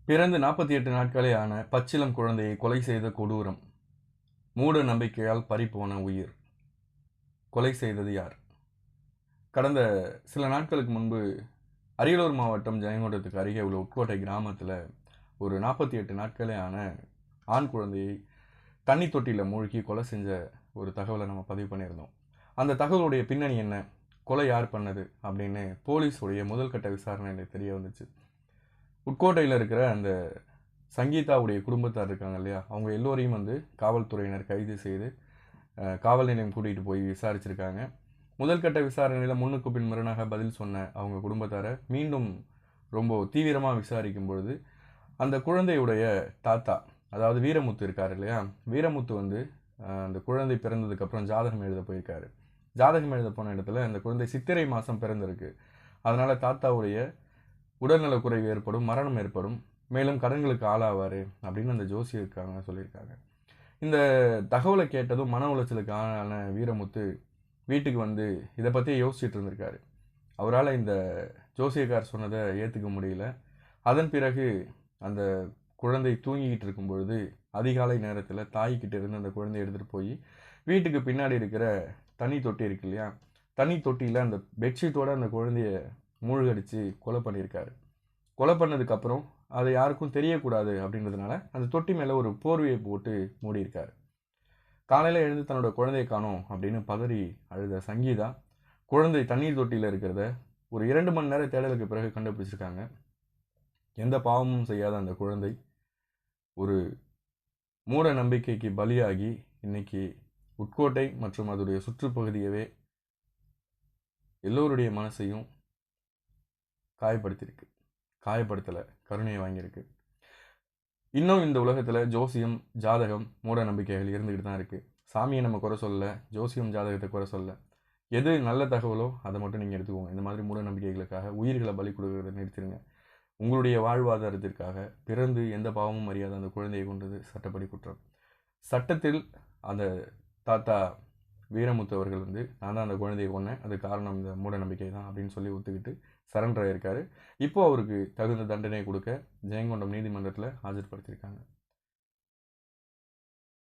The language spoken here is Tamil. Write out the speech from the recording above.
பிறந்து 48 நாட்களே ஆன பச்சிளம் குழந்தையை கொலை செய்த கொடூரம். மூட நம்பிக்கையால் பறிபோன உயிர். கொலை செய்தது யார்? கடந்த சில நாட்களுக்கு முன்பு அரியலூர் மாவட்டம் ஜெயங்கொண்டத்துக்கு அருகே உள்ள உட்கோட்டை கிராமத்தில் ஒரு 48 நாட்களே ஆன ஆண் குழந்தையை தண்ணி தொட்டியில் மூழ்கி கொலை செஞ்ச ஒரு தகவலை நம்ம பதிவு பண்ணியிருந்தோம். அந்த தகவலுடைய பின்னணி என்ன, கொலை யார் பண்ணது அப்படின்னு போலீஸுடைய முதல் கட்ட விசாரணையில் தெரிய வந்துச்சு. உட்கோட்டையில் இருக்கிற அந்த சங்கீதாவுடைய குடும்பத்தார் இருக்காங்க இல்லையா, அவங்க எல்லோரையும் காவல்துறையினர் கைது செய்து காவல் நிலையம் கூட்டிகிட்டு போய் விசாரிச்சிருக்காங்க. முதல் கட்ட விசாரணையில் முன்னுக்கு பின் முரணாக பதில் சொன்ன அவங்க குடும்பத்தாரை மீண்டும் ரொம்ப தீவிரமாக விசாரிக்கும் பொழுது அந்த குழந்தையுடைய தாத்தா, அதாவது வீரமுத்து இருக்கார் இல்லையா, வீரமுத்து அந்த குழந்தை பிறந்ததுக்கப்புறம் ஜாதகம் எழுத போயிருக்காரு. ஜாதகம் எழுத போன இடத்துல அந்த குழந்தை சித்திரை மாதம் பிறந்திருக்கு. அதனால் தாத்தாவுடைய உடல்நலக் குறைவு ஏற்படும், மரணம் ஏற்படும், மேலும் கடன்களுக்கு ஆளாவார் அப்படின்னு அந்த ஜோசியருக்காங்க சொல்லியிருக்காங்க. இந்த தகவலை கேட்டதும் மன உளைச்சலுக்கு ஆளான வீரமுத்து வீட்டுக்கு இதை பற்றி யோசிச்சுட்டு இருந்திருக்காரு. அவரால் இந்த ஜோசியக்கார் சொன்னதை ஏற்றுக்க முடியல. அதன் பிறகு அந்த குழந்தை தூங்கிக்கிட்டு இருக்கும் பொழுது அதிகாலை நேரத்தில் தாய்கிட்ட இருந்து அந்த குழந்தையை எடுத்துகிட்டு போய் வீட்டுக்கு பின்னாடி இருக்கிற தண்ணி தொட்டி இருக்கு இல்லையா, தண்ணி தொட்டியில் அந்த பெட்ஷீட்டோடு அந்த குழந்தைய மூழ்கடித்து கொலை பண்ணியிருக்காரு. கொலை பண்ணதுக்கப்புறம் அதை யாருக்கும் தெரியக்கூடாது அப்படின்றதுனால அந்த தொட்டி மேலே ஒரு போர்வையை போட்டு மூடியிருக்காரு. காலையில் எழுந்து தன்னோட குழந்தையை காணோம் அப்படின்னு பதறி அழுத சங்கீதா குழந்தை தண்ணீர் தொட்டியில் இருக்கிறத ஒரு 2 மணி நேர தேடலுக்கு பிறகு கண்டுபிடிச்சிருக்காங்க. எந்த பாவமும் செய்யாத அந்த குழந்தை ஒரு மூட நம்பிக்கைக்கு பலியாகி இன்னைக்கு உட்கோட்டை மற்றும் அதோடைய சுற்றுப்பகுதியவே எல்லோருடைய மனசையும் காயப்படுத்தலை, கருணையை வாங்கியிருக்கு. இன்னும் இந்த உலகத்தில் ஜோசியம், ஜாதகம், மூட நம்பிக்கைகள் இருந்துக்கிட்டு தான் இருக்குது. சாமியை நம்ம குறை சொல்லலை, ஜோசியம் ஜாதகத்தை குறை சொல்லலை. எது நல்ல தகவலோ அதை மட்டும் நீங்கள் எடுத்துக்கோங்க. இந்த மாதிரி மூட நம்பிக்கைகளுக்காக உயிர்களை பலி கொடுக்கறத நிறுத்திடுங்க. உங்களுடைய வாழ்வாதாரத்திற்காக பிறந்து எந்த பாவமும் அறியாத அந்த குழந்தையை கொண்டது சட்டப்படி குற்றம். சட்டத்தில் அந்த தாத்தா வீரமுத்து அவர்கள் நான் தான் அந்த குழந்தையை கொன்னேன், அது காரணம் இந்த மூட நம்பிக்கை தான் அப்படின்னு சொல்லி ஒத்துக்கிட்டு சரண்டர் ஆகியிருக்காரு. இப்போ அவருக்கு தகுந்த தண்டனை கொடுக்க ஜெயங்கொண்டம் நீதிமன்றத்தில் ஆஜர்படுத்தியிருக்காங்க.